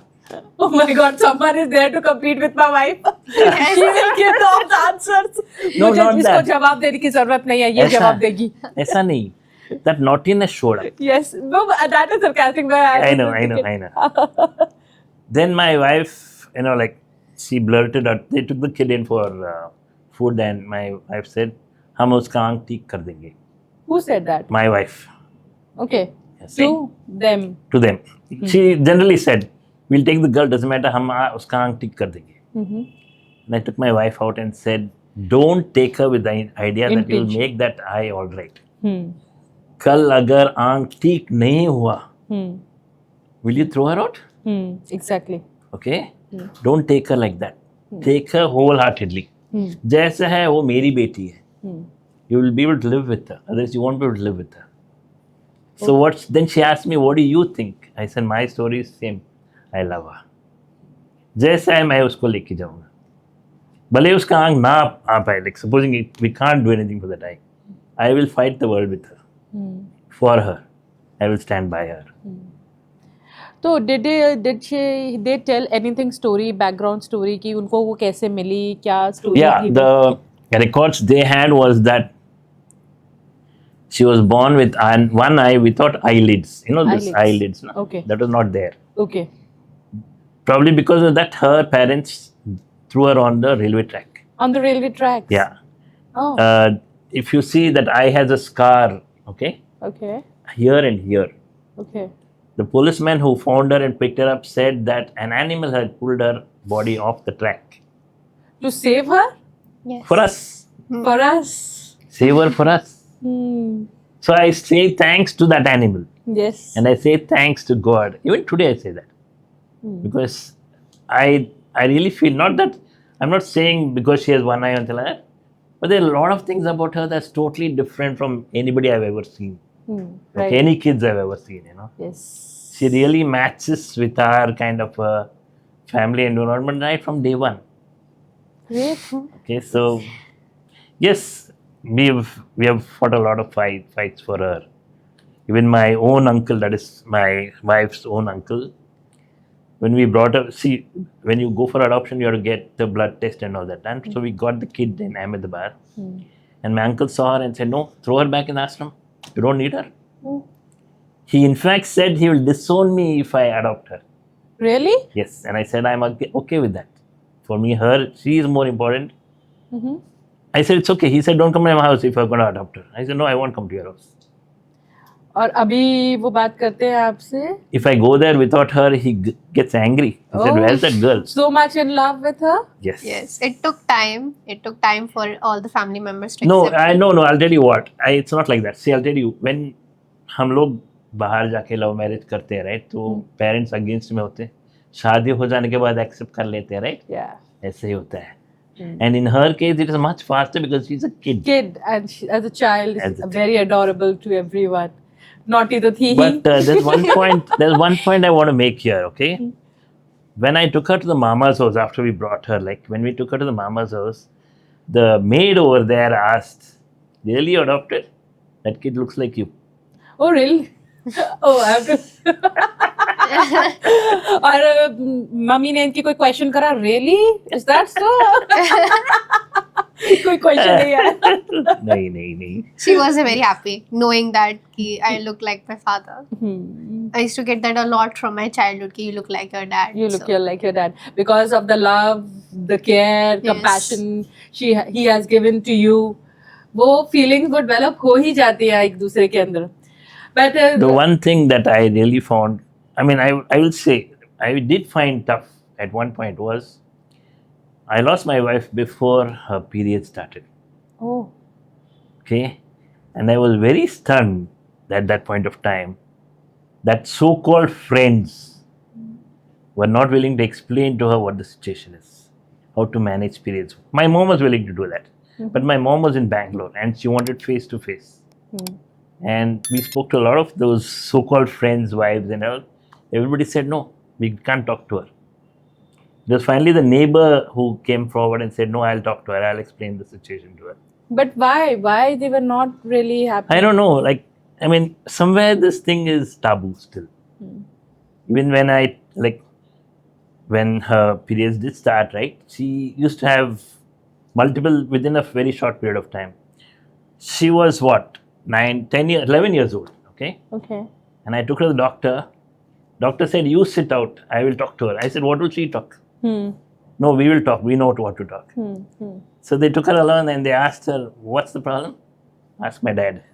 Oh my God, someone is there to compete with my wife. She will give all the answers. No, मुझे not इसको that. जवाब देने की जरूरत नहीं है, ये जवाब देगी. ऐसा नहीं. That naughtiness showed up. Yes, no, but that is sarcastic. But I know. Then my wife, you know, like she blurted out. They took the kid in for food, and my wife said, "हम उसका आंख ठीक कर देंगे." Who said that? My wife. Okay. Yes. To them. To them. She generally said, "We'll take the girl. Doesn't matter. हम उसका आंख ठीक कर देंगे." And I took my wife out and said, "Don't take her with the idea that you'll Intention. make that eye all right. कल अगर आंख ठीक नहीं हुआ, will you throw her out? Exactly. Okay? Don't take her like that. Take her wholeheartedly. जैसा है वो मेरी बेटी है. You will be able to live with her. Otherwise, you won't be able to live with her. So then she asked me, what do you think? I said, my story is same. I love her. जैसा है मैं उसको लेके जाऊंगा. भले उसका आंख ना आ पाए. Like supposing we can't do anything for that eye. I will fight the world with her. For her. I will stand by her. तो did they tell anything story, background story कि उनको वो कैसे मिली, क्या story Yeah, थी? the records they had was that she was born with one eye without eyelids. You know this eyelids. No? Okay. That was not there. Okay. Probably because of that, her parents threw her on the railway track. On the railway tracks? Yeah. Oh. If you see that eye has a scar, okay, Okay. here and here. Okay. The policeman who found her and picked her up said that an animal had pulled her body off the track. To save her? Yes. For us. For us? Save her for us. So I say thanks to that animal. Yes. And I say thanks to God. Even today I say that. Because I really feel, not that, I'm not saying because she has one eye until that, but there are a lot of things about her that's totally different from anybody I've ever seen. Right. Okay, any kids I've ever seen, you know. Yes. She really matches with our kind of family environment right from day one. Great. Okay, so yes, we have fought a lot of fights for her. Even my own uncle, that is my wife's own uncle, when we brought her, see, when you go for adoption, you have to get the blood test and all that. And so we got the kid in Ahmedabad. And my uncle saw her and said, no, throw her back in the ashram. You don't need her. He in fact said he will disown me if I adopt her. Really? Yes. And I said, I'm okay with that. For me, she is more important. I said, it's okay. He said, don't come to my house if I'm going to adopt her. I said, no, I won't come to your house. और अभी वो बात करते हैं आपसे? If I go there without her, he gets angry. He said, where's that girl? So much in love with her? Yes. Yes. It took time. It took time for all the family members to No, accept it. no, I'll tell you what. It's not like that. See, I'll tell you, when हम लोग बाहर जाके love marriage करते हैं, right, तो parents against में होते हैं, शादी हो जाने के बाद एक्सेप्ट कर लेते हैं, राइट, Yeah. ऐसे ही होता है. And in her case, it is much faster because she's a kid. Kid and she, as a child is As a very adorable to everyone. Naughty the thing. But there's one point I want to make here, okay? When I took her to the mama's house after we brought her, like when we took her to the mama's house, the maid over there asked, really adopted? That kid looks like you. Oh really? Oh, I have to. और mummy ने इनकी कोई question करा, really is that so? कोई question नहीं आया? नहीं नहीं नहीं. She was very happy knowing that ki I look like my father. I used to get that a lot from my childhood ki you look like your dad. You look So, like your dad because of the love, the care, Yes. compassion he has given to you. वो feelings वो develop हो ही जाती है एक दूसरे के अंदर. But The one thing that I really found, I mean, I will say, I did find tough at one point was I lost my wife before her period started. oh, Okay. And I was very stunned at that point of time that so called friends were not willing to explain to her what the situation is, how to manage periods. My mom was willing to do that. But my mom was in Bangalore and she wanted face to face. And we spoke to a lot of those so called friends, wives, and all. Everybody said, no, we can't talk to her. It was finally the neighbor who came forward and said, no, I'll talk to her, I'll explain the situation to her. but why they were not really happy? I don't know, like, I mean, somewhere this thing is taboo still. Even when her periods did start, right, she used to have multiple within a very short period of time. She was what, 9, 10 years, 11 years old, okay? Okay. And I took her to the doctor. Doctor said, you sit out, I will talk to her. I said, what will she talk? No, we will talk, we know what to talk. So they took her along and they asked her, what's the problem? Ask my dad.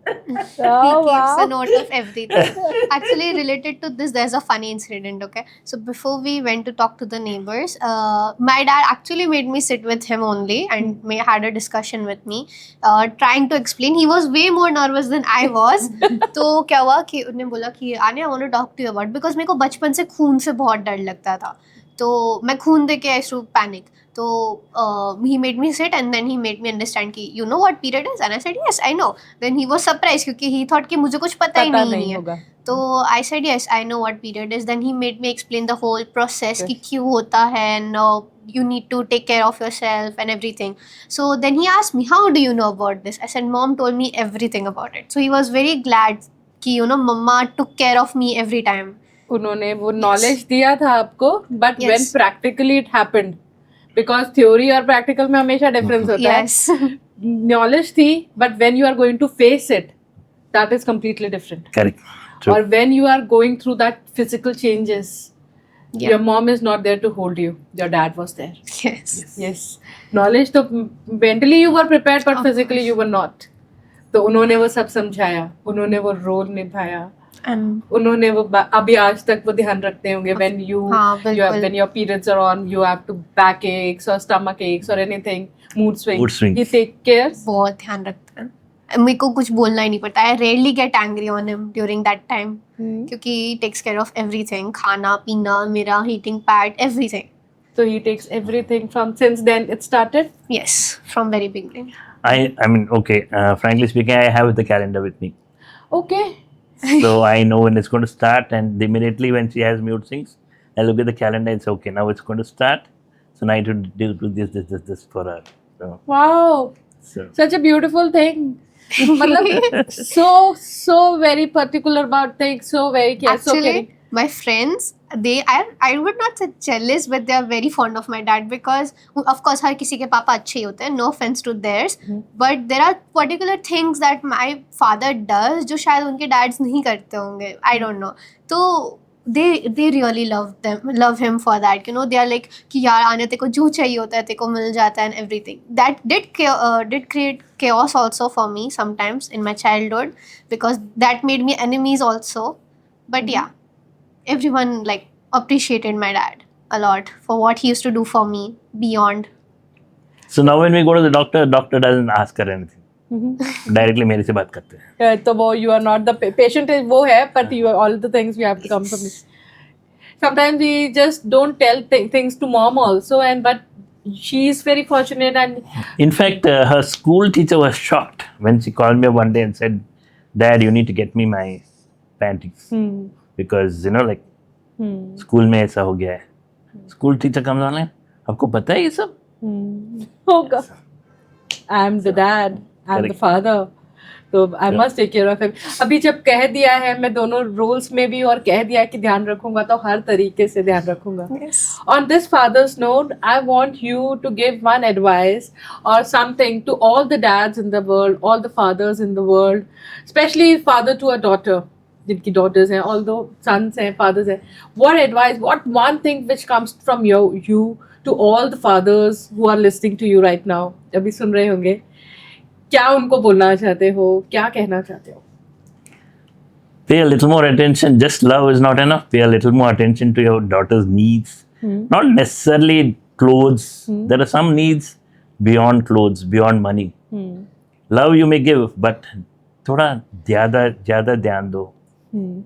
he Oh, keeps a wow. note of everything. Actually, related to this, there's a funny incident. Okay, so before we went to talk to the neighbors, my dad actually made me sit with him only and had a discussion with me, trying to explain. He was way more nervous than I was. तो क्या हुआ कि उन्होंने बोला कि आने I want to talk to you about, because मेरे को बचपन से खून से बहुत डर लगता था, तो मैं खून देख के I used to panic. So he made me sit and then he made me understand कि you know what period is, and I said yes I know. Then he was surprised क्योंकि he thought कि मुझे कुछ पता ही पता नहीं नहीं है. होगा. तो I said yes I know what period is. Then he made me explain the whole process कि क्यों होता है, and you need to take care of yourself and everything. So then he asked me, how do you know about this? I said mom told me everything about it. So he was very glad कि you know mama took care of me every time. उन्होंने वो knowledge दिया था आपको, but Yes. When practically it happened, because theory और practical में हमेशा difference होता है. Yes. नॉलेज थी, but when you are going to face it, that is completely different. Correct. True. Or when you are going through that physical changes, Yeah. your mom is not there to hold you, your dad was there. Yes. Yes, knowledge तो mentally you were prepared but Of physically you were not. तो उन्होंने वो सब समझाया, उन्होंने वो role निभाया, And उन्होंने वो अभी आज तक वो ध्यान रखते होंगे when you हाँ, बिल्कुल. when your periods are on, you have to back aches or stomach aches or anything, mood swings. Mood swings. He take care. बहुत ध्यान रखता है. मेरे को कुछ बोलना ही नहीं पड़ता. I rarely get angry on him during that time क्योंकि he takes care of everything. खाना पीना, मेरा heating pad, everything. So he takes everything from since then it started. Yes, from very beginning. I mean, okay, frankly speaking, I have the calendar with me. Okay. So I know when it's going to start, and immediately when she has mood swings, I look at the calendar and say, okay, now it's going to start. So now I need to do this for her. Wow. So Such a beautiful thing. मतलब so very particular about things, so very care, so Actually, caring. my friends, I would not say jealous, but they are very fond of my dad because, of course, हर किसी के पापा अच्छे ही होते हैं. No offense to theirs, but there are particular things that my father does जो शायद उनके dads नहीं करते होंगे. I don't know. तो they really love him for that. You know, they are like कि यार आने तेरे को जो चाहिए होता है तेरे को मिल जाता है and everything. That did create chaos also for me sometimes in my childhood because that made me enemies also. But yeah, everyone like appreciated my dad a lot for what he used to do for me beyond. so now when we go to the doctor doesn't ask her anything. Directly मेरे से बात करते हैं. तो वो you are not the patient is वो है, but you all the things you have to come from me. Sometimes we just don't tell things to mom also, and but she is very fortunate and In fact, her school teacher was shocked when she called me one day and said, Dad, you need to get me my panties. Because, you know, like, school में ऐसा हो गया है. School teacher comes online, आपको पता है ये सब? होगा. I'm the dad, I'm the Correct. father. तो I must take care of him. अभी जब कह दिया है मैं दोनों रोल्स में भी और कह दिया है कि ध्यान रखूंगा, तो हर तरीके से ध्यान रखूंगा। Yes. On this Father's note, I want you to give one advice or something to all the dads in the world, all the fathers in the world, especially father to a daughter, जिनकी daughters हैं, although sons हैं, fathers हैं. What advice, what one thing which comes from you to all the fathers who are listening to you right now, अभी सुन रहे होंगे, क्या उनको बोलना चाहते हो, क्या कहना चाहते हो? Pay a little more attention. Just love is not enough. Pay a little more attention to your daughter's needs. Not necessarily clothes. There are some needs beyond clothes, beyond money. Love you may give, but थोड़ा ज़्यादा ध्यान दो.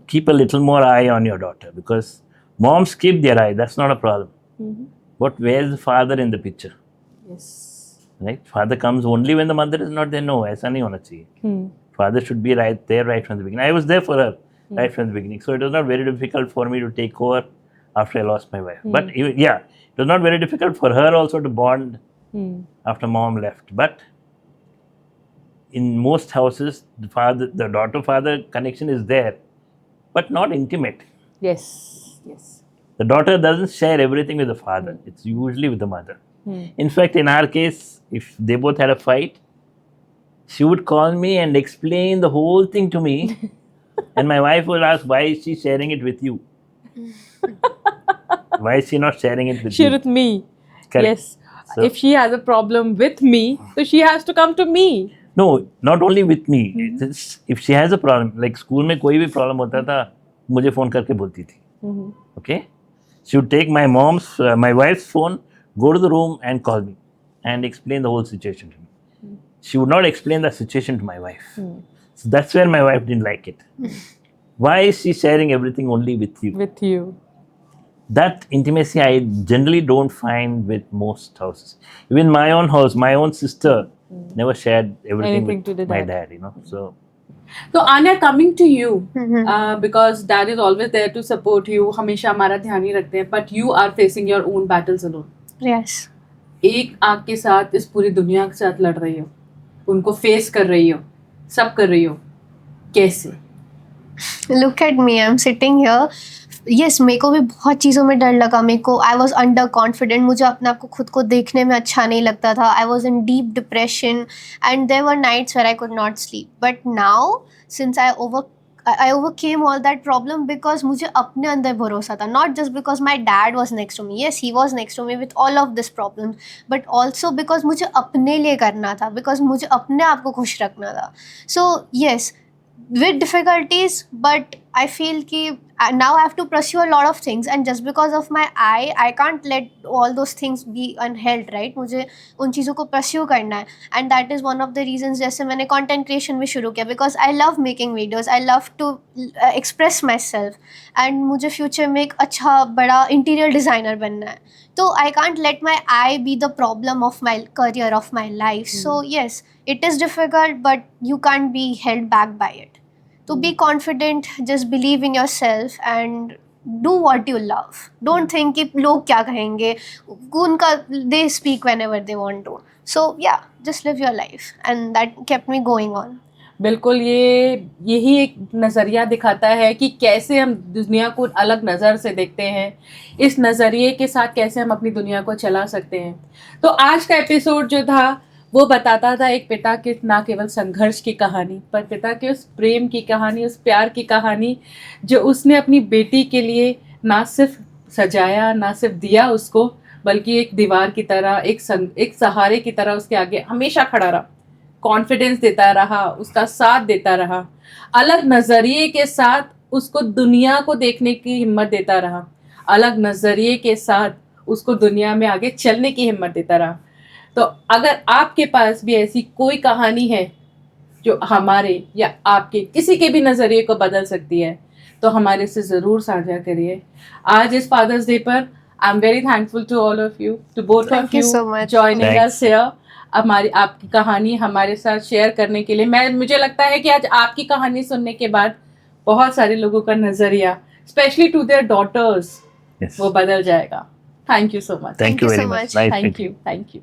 Keep a little more eye on your daughter, because moms keep their eye. That's not a problem. But where's the father in the picture? Yes. Right? Father comes only when the mother is not there. No, ऐसा नहीं होना चाहिए. Father should be right there right from the beginning. I was there for her right from the beginning. So it was not very difficult for me to take over after I lost my wife. But yeah, it was not very difficult for her also to bond after mom left. But in most houses, the daughter-father connection is there, but not intimate. Yes. Yes. The daughter doesn't share everything with the father. It's usually with the mother. In fact, in our case, if they both had a fight, she would call me and explain the whole thing to me. And my wife would ask, why is she sharing it with you? Why is she not sharing it with Share you? with me. Correct. Yes. So- If she has a problem with me, so she has to come to me. No, not only with me. If she has a problem, like school में कोई भी problem होता था, मुझे phone करके बोलती थी. Okay? She would take my wife's phone, go to the room and call me and explain the whole situation to me. She would not explain the situation to my wife. So that's where my wife didn't like it. Why is she sharing everything only with you? With you. That intimacy I generally don't find with most houses. Even my own house, my own sister never shared everything Anything to with the my dad. dad, you know. So So Anya, coming to you, because dad is always there to support you, हमेशा हमारा ध्यान ही रखते हैं, but you are facing your own battles alone. Yes. एक आग के साथ इस पूरी दुनिया के साथ लड़ रही हो, उनको फेस कर रही हो, सब कर रही हो, कैसे? Look at me, I'm sitting here. Yes, मेरे को भी बहुत चीज़ों में डर लगा. मेरे को I was under confident. मुझे अपने आप को खुद को देखने में अच्छा नहीं लगता था. I was in deep depression and there were nights where I could not sleep. But now, since I overcame all that problem because मुझे अपने अंदर भरोसा था. Not just because my dad was next to me. Yes, he was next to me with all of this problem. But also because मुझे अपने लिए करना था. Because मुझे अपने आप को खुश रखना था. So yes, with difficulties, but I feel कि now I have to pursue a lot of things, and just because of my eye, I can't let all those things be unheld, right? मुझे उन चीज़ों को pursue करना है, and that is one of the reasons जैसे मैंने content creation भी शुरू किया, because I love making videos, I love to express myself, and मुझे future में एक अच्छा बड़ा interior designer बनना है. So I can't let my eye be the problem of my career, of my life. So yes, it is difficult, but you can't be held back by it. So be confident, just believe in yourself and do what you love. Don't think कि लोग क्या कहेंगे, उनका they speak whenever they want to. So yeah, just live your life, and that kept me going on. बिल्कुल, यही एक नज़रिया दिखाता है कि कैसे हम दुनिया को अलग नज़र से देखते हैं, इस नज़रिए के साथ कैसे हम अपनी दुनिया को चला सकते हैं. तो आज का एपिसोड जो था वो बताता था एक पिता के ना केवल संघर्ष की कहानी, पर पिता के उस प्रेम की कहानी, उस प्यार की कहानी जो उसने अपनी बेटी के लिए ना सिर्फ सजाया, ना सिर्फ दिया उसको, बल्कि एक दीवार की तरह, एक सहारे की तरह उसके आगे हमेशा खड़ा रहा, कॉन्फिडेंस देता रहा, उसका साथ देता रहा, अलग नज़रिए के साथ उसको दुनिया को देखने की हिम्मत देता रहा, अलग नज़रिए के साथ उसको दुनिया में आगे चलने की हिम्मत देता रहा. तो अगर आपके पास भी ऐसी कोई कहानी है जो हमारे या आपके किसी के भी नज़रिए को बदल सकती है, तो हमारे से ज़रूर साझा करिए. आज इस फादर्स डे पर I am very thankful to all of you, to both of you joining us here, आपकी कहानी हमारे साथ शेयर करने के लिए. मुझे लगता है कि आज आपकी कहानी सुनने के बाद बहुत सारे लोगों का नज़रिया, स्पेशली टू देयर डॉटर्स, वो बदल जाएगा. Thank you so much. Thank you very much. Nice thank meeting you. You.